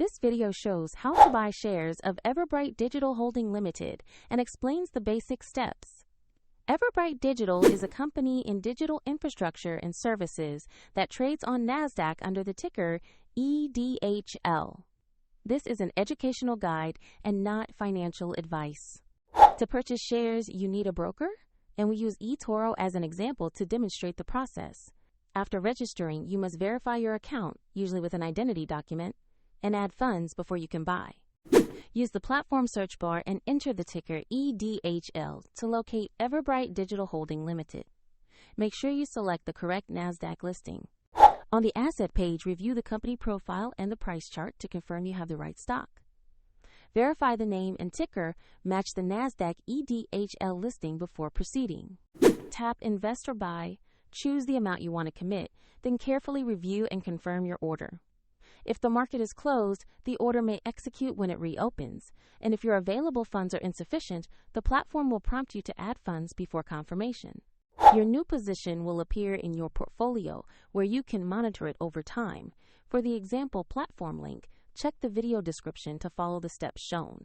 This video shows how to buy shares of Everbright Digital Holding Ltd. And explains the basic steps. Everbright Digital is a company in digital infrastructure and services that trades on NASDAQ under the ticker EDHL. This is an educational guide and not financial advice. To purchase shares, you need a broker, and we use eToro as an example to demonstrate the process. After registering, you must verify your account, usually with an identity document, and add funds before you can buy. Use the platform search bar and enter the ticker EDHL to locate Everbright Digital Holding Ltd. Make sure you select the correct NASDAQ listing. On the asset page, review the company profile and the price chart to confirm you have the right stock. Verify the name and ticker match the NASDAQ EDHL listing before proceeding. Tap Invest or Buy, choose the amount you want to commit, then carefully review and confirm your order. If the market is closed, the order may execute when it reopens, and if your available funds are insufficient, the platform will prompt you to add funds before confirmation. Your new position will appear in your portfolio, where you can monitor it over time. For the example platform link, check the video description to follow the steps shown.